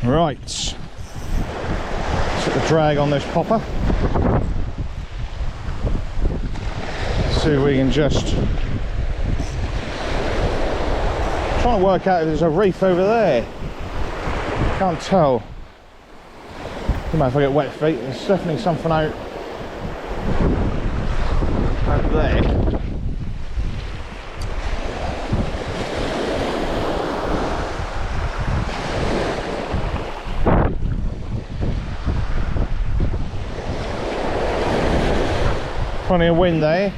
Right, set the drag on this popper. See if we can just trying to work out if there's a reef over there. Can't tell. Doesn't matter if I get wet feet. There's definitely something out there. Plenty of wind there.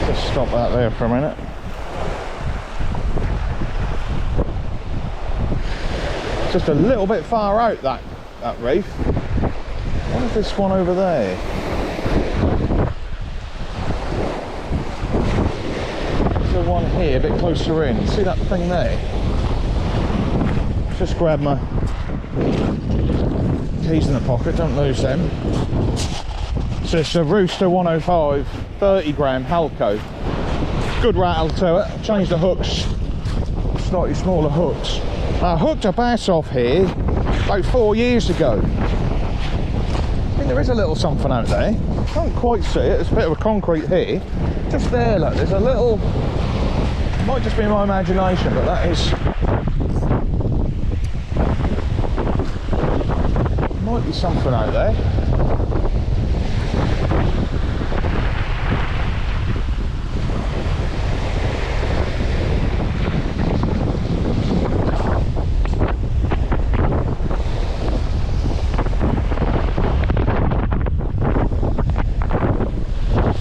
Just stop that there for a minute. Just a little bit far out, that reef. What is this one over there? There's the one here, a bit closer in. See that thing there? Just grab my keys in the pocket, don't lose them. So it's a Rooster 105 30 gram Halco. Good rattle to it. I've changed the hooks, slightly smaller hooks. I hooked a bass off here about 4 years ago. I think there is a little something out there. Can't quite see it, there's a bit of a concrete here. Just there, look, there's a little, might just be my imagination, but that is, might be something out there.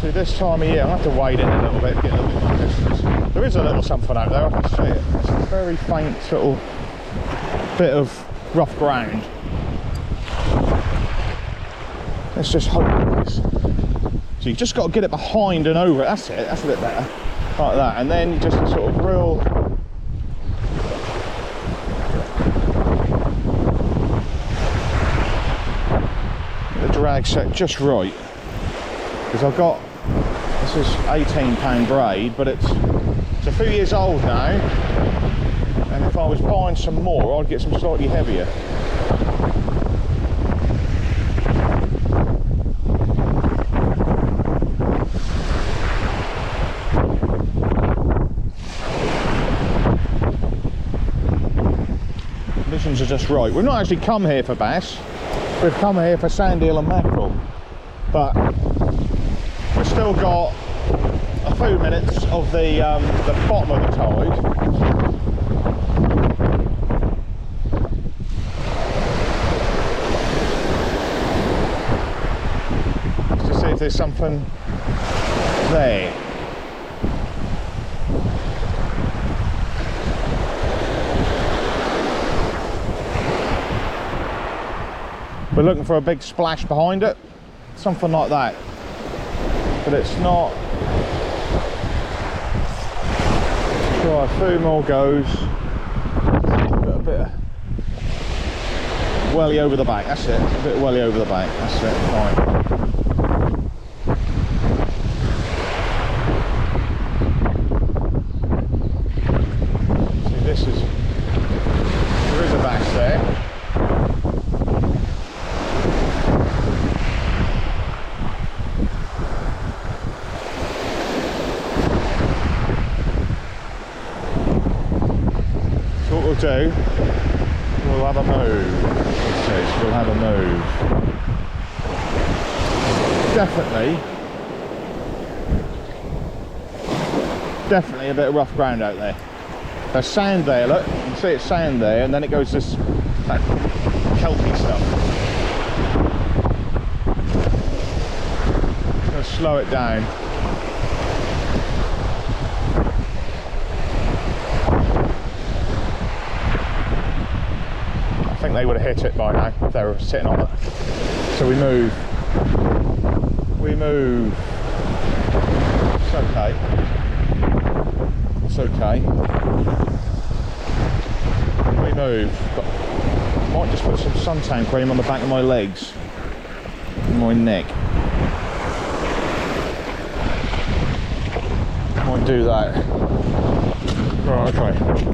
See, this time of year, I have to wade in a little bit, get a little bit more distance. There is a little something out there, I can see it. It's a very faint little bit of rough ground. Let's just hope it is. So you just got to get it behind and over it. That's it. That's a bit better. Like that. And then you just sort of real. The drag set just right. Because I've got, this is £18 braid, but it's a few years old now. And if I was buying some more, I'd get some slightly heavier. Conditions are just right. We've not actually come here for bass. We've come here for sandeel and mackerel. But we've still got a few minutes of the bottom of the tide. Just to see if there's something there. We're looking for a big splash behind it, something like that, but it's not. Try a few more goes, a bit of welly over the back, that's it, a bit of welly over the back, that's it, fine. See, this is, there is a bass there. Do, we'll have a move. We'll have a move. Definitely a bit of rough ground out there. There's sand there, look, you can see it's sand there, and then it goes this that kelpy stuff. I'm going to slow it down. I think they would have hit it by now if they were sitting on it. So we move. We move. It's okay. It's okay. We move. But I might just put some suntan cream on the back of my legs and my neck. Might do that. Right, okay.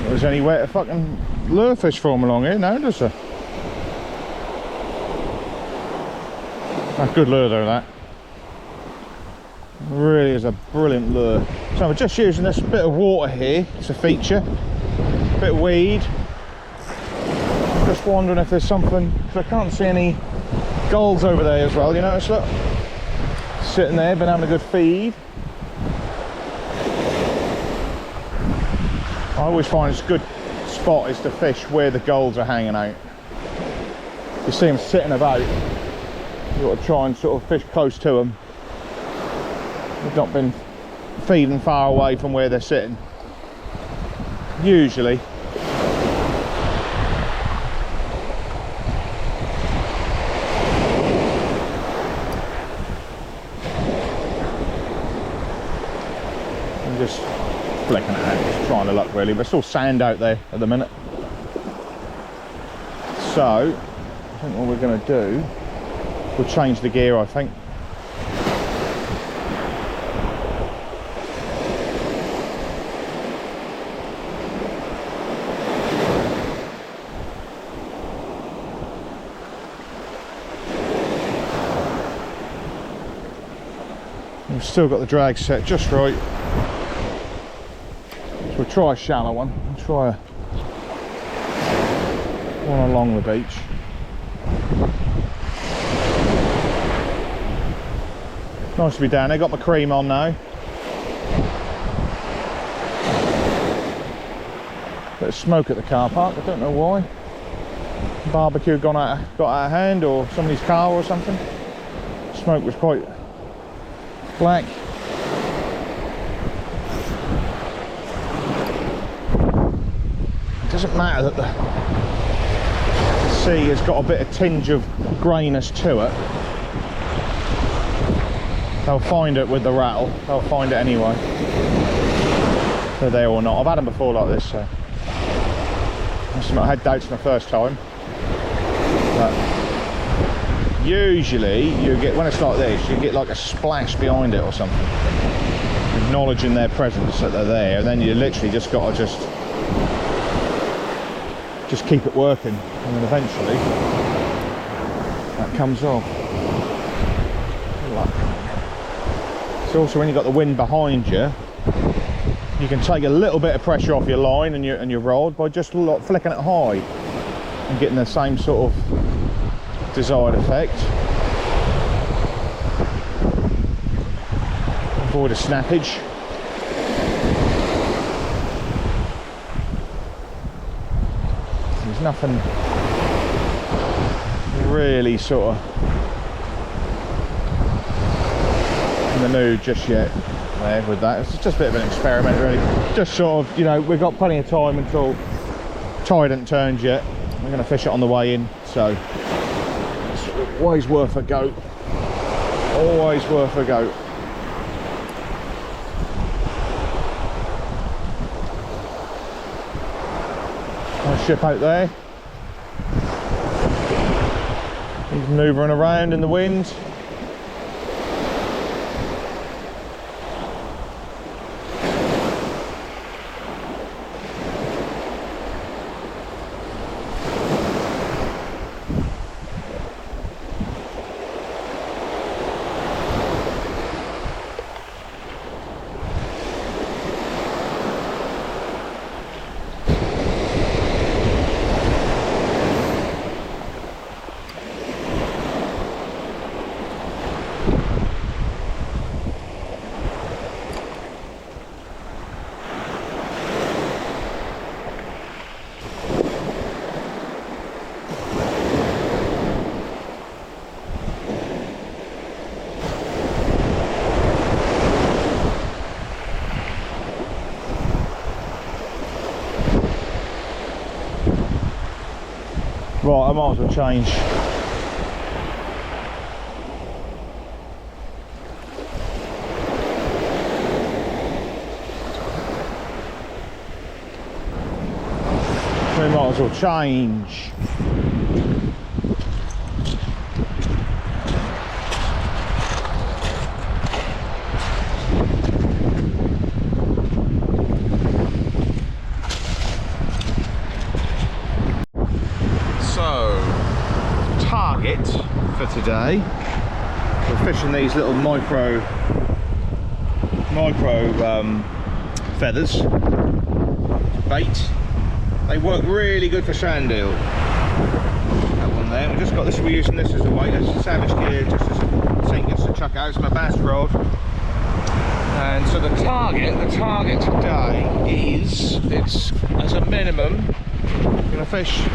There's anywhere to fucking lure fish from along here now, does there? That's good lure though, that. Really is a brilliant lure. So we're just using this bit of water here. It's a feature. Bit of weed. Just wondering if there's something, because I can't see any gulls over there as well. You notice, look, sitting there, been having a good feed. I always find it's a good spot is to fish where the gulls are hanging out. You see them sitting about, you've got to try and sort of fish close to them. They've not been feeding far away from where they're sitting. Usually. I'm just flicking it out, just trying to look really, but it's all sand out there at the minute. So, I think what we're going to do, we'll change the gear, I think. We've still got the drag set just right. So we'll try a shallow one. We'll try one along the beach. Nice to be down there. Got my cream on now. Bit of smoke at the car park. I don't know why. Barbecue got out of hand, or somebody's car or something. Smoke was quite black. It doesn't matter that the sea has got a bit of tinge of greyness to it. They'll find it with the rattle. They'll find it anyway. They're there or not. I've had them before like this, so I had doubts my first time. But usually you get, when it's like this, you get like a splash behind it or something, acknowledging their presence, that they're there, and then you literally just got to just keep it working, and then eventually that comes off. It's also when you've got the wind behind you, you can take a little bit of pressure off your line and your rod by just flicking it high and getting the same sort of desired effect. Avoid a snappage. There's nothing really sort of in the mood just yet there with that. It's just a bit of an experiment really. Just sort of, you know, we've got plenty of time until tide hasn't turned yet. We're going to fish it on the way in, so it's always worth a go. Always worth a go. Nice ship out there. He's manoeuvring around in the wind. Right, I might as well change. We might as well change. So, target for today. We're fishing these little micro feathers bait. They work really good for Sandeel. That one there. We just got this. We're using this as a weight. It's a Savage gear, just as a sink, just to chuck out. It's my bass rod. And so the target today is, it's as a minimum, I'm going to fish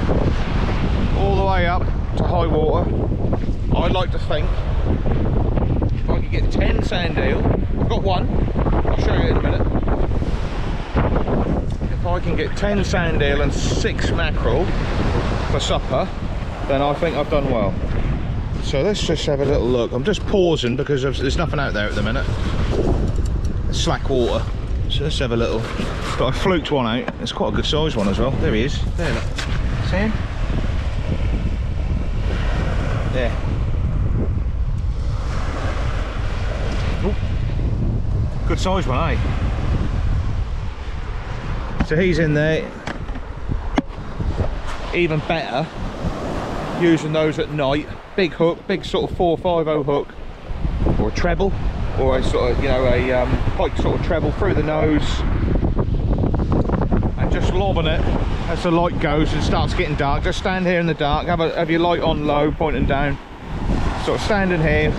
all the way up to high water. I'd like to think if I could get 10 Sandeel. I've got one. I'll show you in a minute. If I can get 10 Sandeel and 6 mackerel for supper, then I think I've done well. So let's just have a little look. I'm just pausing because there's nothing out there at the minute. It's slack water. So let's have a little. But I fluked one out. It's quite a good size one as well. There he is. There, look. See him? There. Ooh. Good size one, eh? So he's in there. Even better using those at night. Big hook, big sort of 450 hook, or a treble, or a sort of, you know, a pike sort of treble through the nose, and just lobbing it as the light goes and starts getting dark. Just stand here in the dark, have your light on low, pointing down, sort of standing here.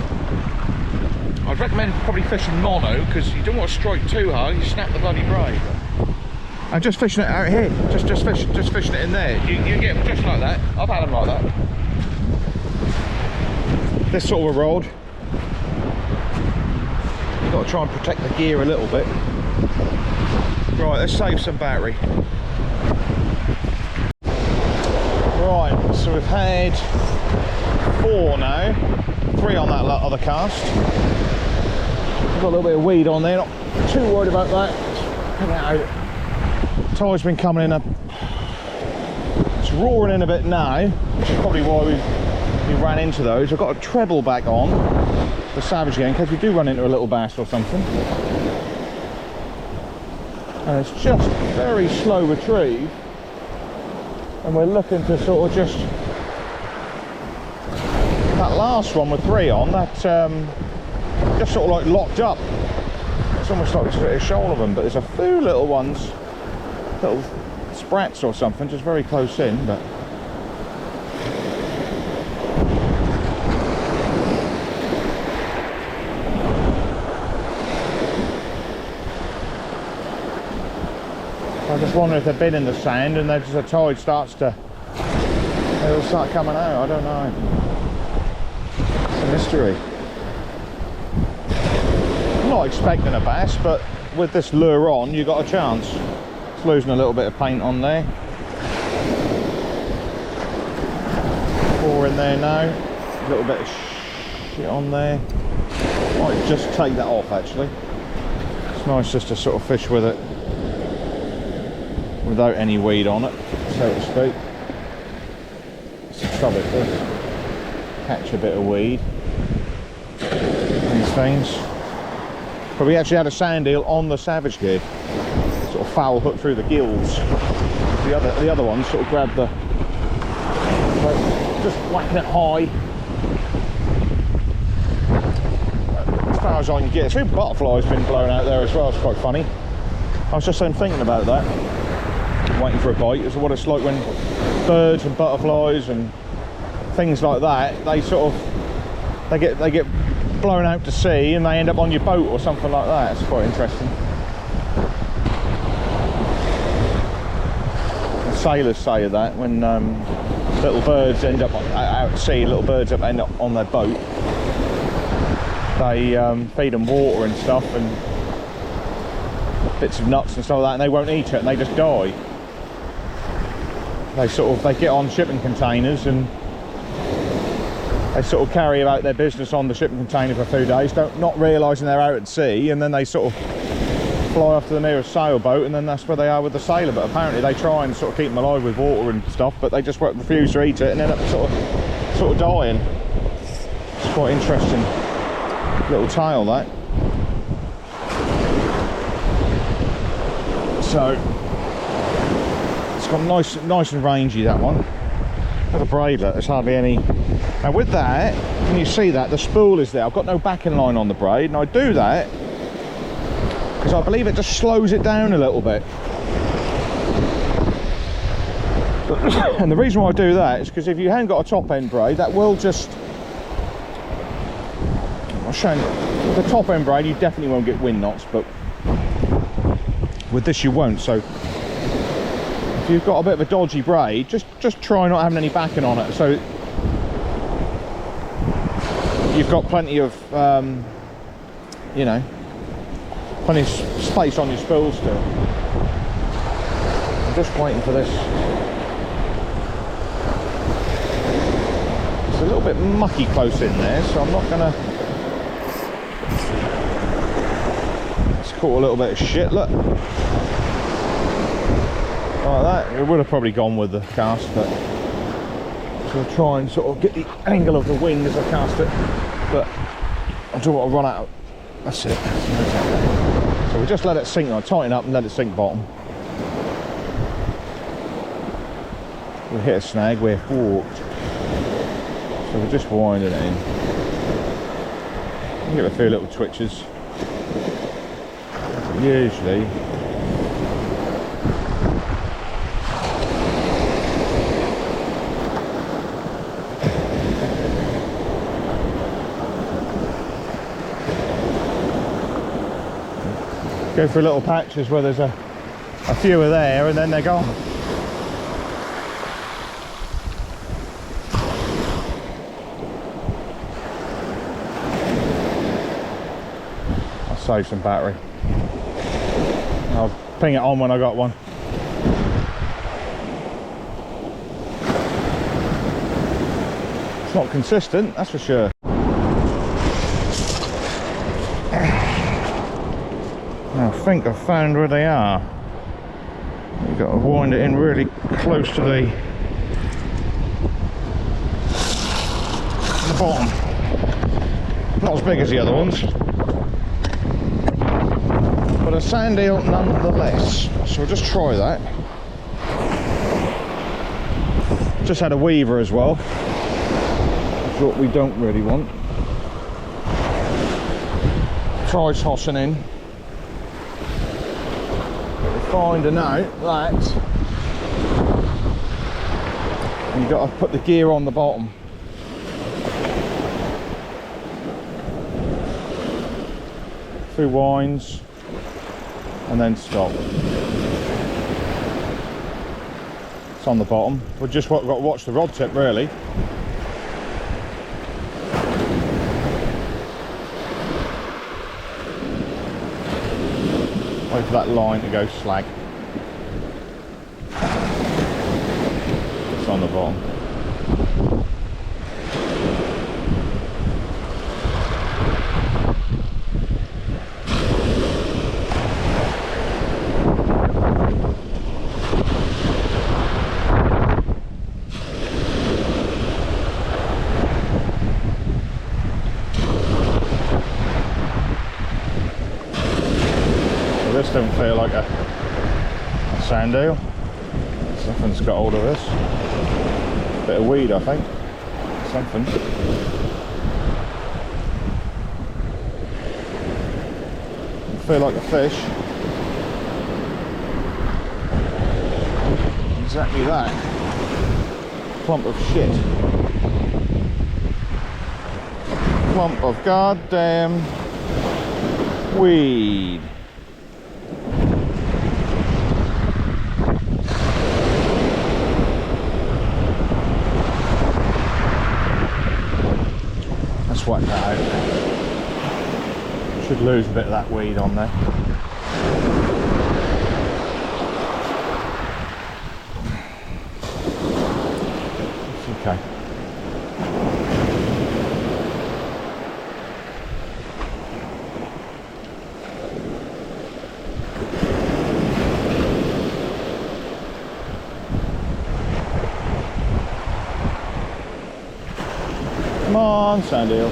I'd recommend probably fishing mono, because you don't want to strike too hard, you snap the bloody braid. I'm just fishing it out here, just fishing it in there. You get them just like that. I've had them like that. This sort of a rod. You've got to try and protect the gear a little bit. Right, let's save some battery. Right, so we've had 4 now. 3 on that other cast. We've got a little bit of weed on there, not too worried about that. Hang out. Tide's been coming in it's roaring in a bit now, which is probably why we ran into those. I've got a treble back on the Savage gear in case we do run into a little bass or something. And it's just very slow retrieve, and we're looking to sort of just, that last one with 3 on, that just sort of like locked up. It's almost like a shoal of them, but there's a few little ones, little sprats or something, just very close in. But I just wonder if they've been in the sand and as the tide starts to, they'll start coming out. I don't know. It's a mystery. I'm not expecting a bass, but with this lure on, you got a chance. It's losing a little bit of paint on there. 4 in there now. A little bit of shit on there. Might just take that off actually. It's nice just to sort of fish with it without any weed on it, so to speak. Let's stop it, let's catch a bit of weed. These things. But we actually had a Sandeel on the Savage gear. Sort of foul hook through the gills. The other one sort of grabbed the, just whacking it high. As far as I can get. 2 butterflies been blown out there as well. It's quite funny. I was just thinking about that, waiting for a bite. It's what it's like when birds and butterflies and things like that, they sort of, they get blown out to sea and they end up on your boat or something like that. It's quite interesting. The sailors say that when little birds end up out at sea, little birds end up on their boat, they feed them water and stuff and bits of nuts and stuff like that, and they won't eat it and they just die. they get on shipping containers and they sort of carry about their business on the shipping container for a few days, not realising they're out at sea, and then they sort of fly off to the nearest sailboat, and then that's where they are with the sailor. But apparently they try and sort of keep them alive with water and stuff, but they just refuse to eat it and end up sort of dying. It's quite interesting little tale, that. So it's got nice and rangy, that one. Got a braidlet, there's hardly any. Now with that, can you see that the spool is there? I've got no backing line on the braid, and I do that because I believe it just slows it down a little bit. And the reason why I do that is because if you haven't got a top end braid, that will just, I'm showing you, with the top end braid you definitely won't get wind knots, but with this you won't. So if you've got a bit of a dodgy braid, just try not having any backing on it, so you've got plenty of you know, plenty of space on your spool still. I'm just waiting for this. It's a little bit mucky close in there, so I'm not gonna. It's caught a little bit of shit, look. Like that, it would have probably gone with the cast, but so I'll try and sort of get the angle of the wing as I cast it, but I do want to run out. That's it. So we just let it sink, tighten up and let it sink bottom. We hit a snag, we're forked. So we're just winding it in. Give it a few little twitches. Usually go through little patches where there's a few are there and then they're gone. I'll save some battery. I'll ping it on when I got one. It's not consistent, that's for sure. I think I've found where they are. You've got to wind it in really close to the bottom. Not as big as the other ones, but a Sandeel nonetheless. So we'll just try that. Just had a weaver as well. That's what we don't really want. Try tossing in. Finding out that you've got to put the gear on the bottom. Through winds and then stop. It's on the bottom. We've just got to watch the rod tip really. Wait for that line to go slag. It's on the bottom. This don't feel like a Sandeel. Something's got hold of this. Bit of weed, I think. Something. Feel like a fish. Exactly that. Clump of shit. Clump of goddamn weed. Whack that out. Should lose a bit of that weed on there. Okay. Come on, Sandeel.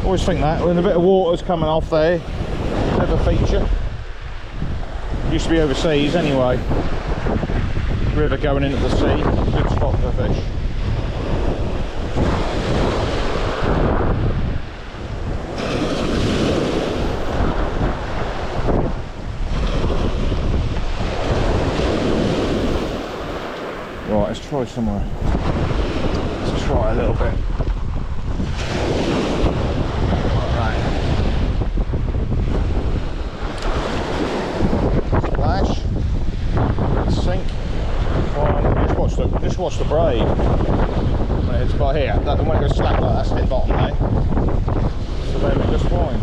Always think that when a bit of water's coming off there, bit of a feature. Used to be overseas anyway. River going into the sea, good spot for fish. Right, let's try somewhere. Let's try a little bit. Right. Splash. Sink. Just watch the braid. When it's by here, that when it goes slack like that's hit bottom there. So then we just wind.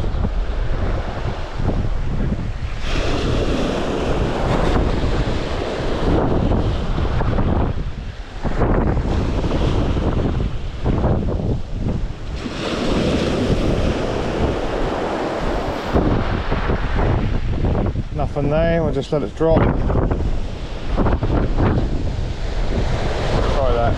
Nothing there, we'll just let it drop. Try that.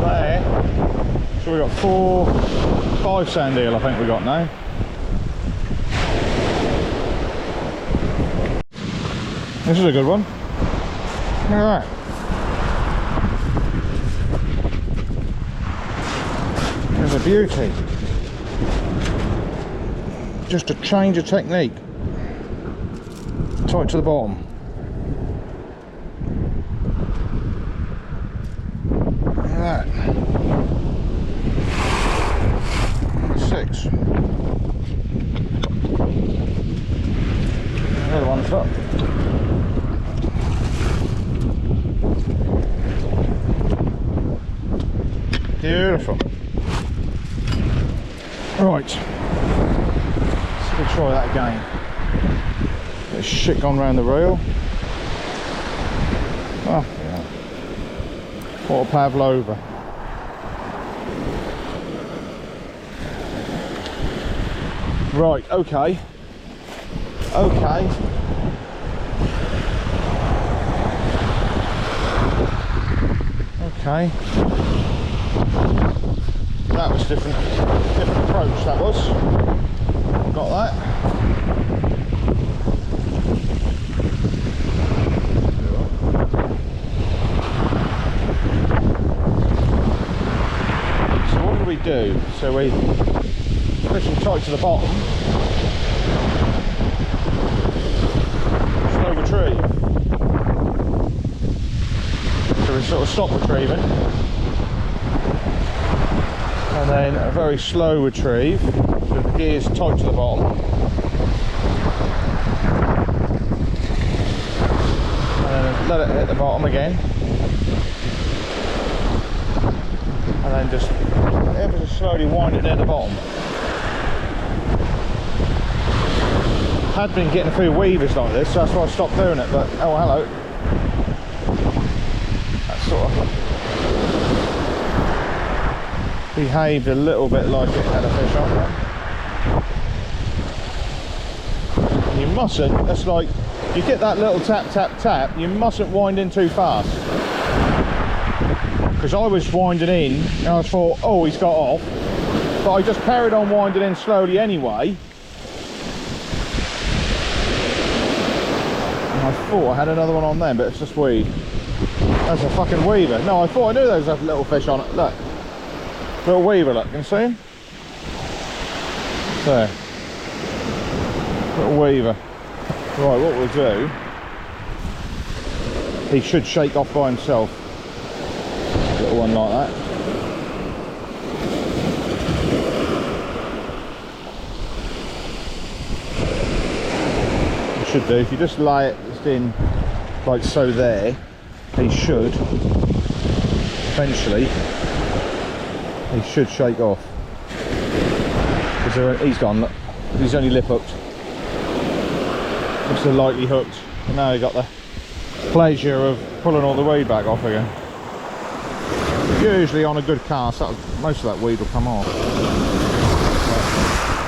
There. So we got 5 Sandeel I think we got now. This is a good one. Look at that. There's a beauty. Just a change of technique. Tight to the bottom. Look at that. 6. The other one's up. Beautiful. Right. Let's try that again. Bit of shit gone round the reel. Oh, yeah. What a pavlova. Right, okay. Okay. Okay. That was different approach, that was. Got that. So what do we do? So we push them tight to the bottom. Slow retrieve. So we sort of stop retrieving. And then a very slow retrieve, so the gear's tight to the bottom. And then let it hit the bottom again. And then just ever so slowly wind it near the bottom. Had been getting a few weavers like this, so that's why I stopped doing it, but oh hello. That's sort of behaved a little bit like it had a fish on there. You mustn't, that's like, you get that little tap tap tap, you mustn't wind in too fast. Because I was winding in and I thought, oh, he's got off, but I just carried on winding in slowly anyway. And I thought I had another one on there, but it's just weed. That's a fucking weaver. No, I thought I knew there was a little fish on it. Look. Little weaver, look, can you see him? There. Little weaver. Right, what we'll do, he should shake off by himself. A little one like that. should do, if you just lay it just in like so there, he should eventually shake off. Because he's gone, look, he's only lip hooked. Just lightly hooked, and now he got the pleasure of pulling all the weed back off again. Usually on a good cast, most of that weed will come off.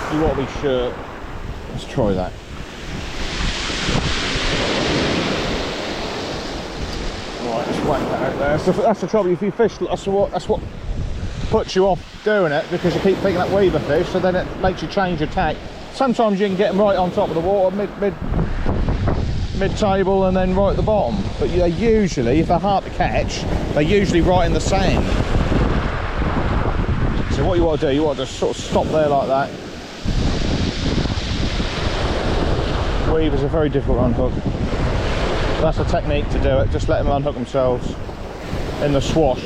But you want to be sure. Let's try that. Right, just whack that out there. So that's the trouble. If you fish, that's what puts you off doing it, because you keep picking up weaver fish, so then it makes you change your tack. Sometimes you can get them right on top of the water, mid-table, and then right at the bottom. But they usually, if they're hard to catch, they're usually right in the sand. So what you want to do, you want to sort of stop there like that. Weavers are very difficult to unhook. That's a technique to do it. Just let them unhook themselves in the swash.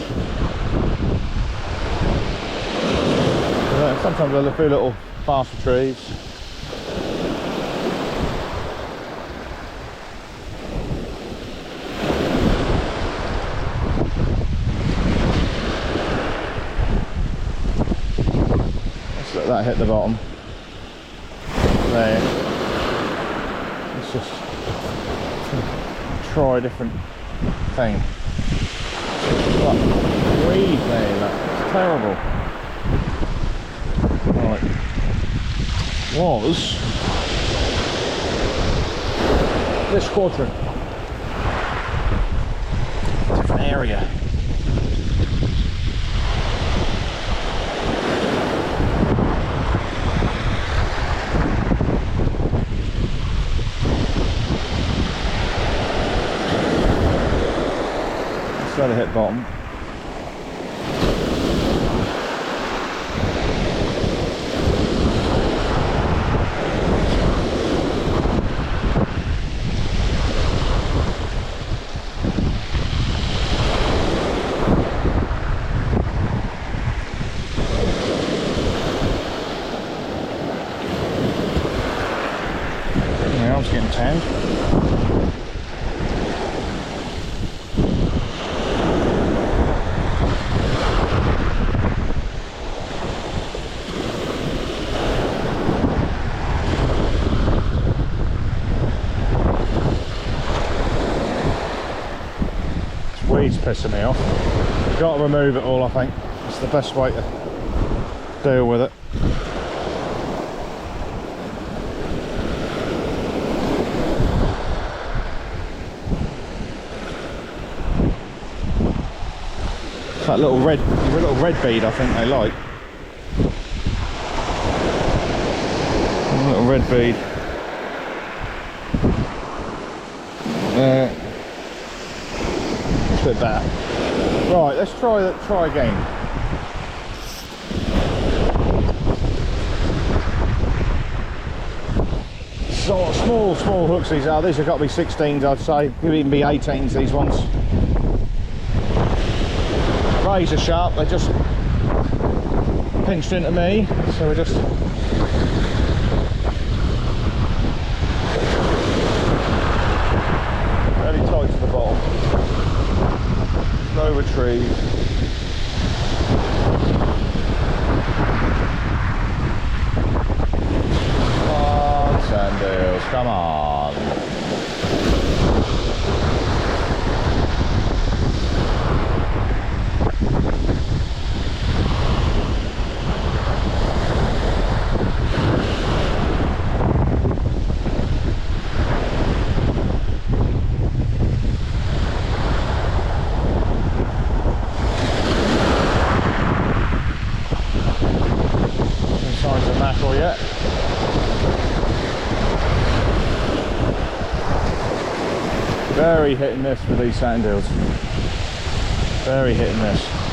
Sometimes they'll do little fast retrieves. Let's let that hit the bottom. There. Let's just try a different thing. Weed there, look. It's terrible. Right. Was this quadrant. Different area. Let's let it hit bottom. It's getting tanned. This weed's pissing me off. Got to remove it all, I think. It's the best way to deal with it. That little red bead, I think they like. A little red bead. It's a bit better. Right, let's try again. So small hooks these are. These have got to be 16s, I'd say. Could even be 18s, these ones. Razor sharp, they just pinched into me, so we're just really tight to the bottom. No retrieve. Come on, Sandeels, come on. Yet. Very hit and miss with these Sandeels. Very hit and miss.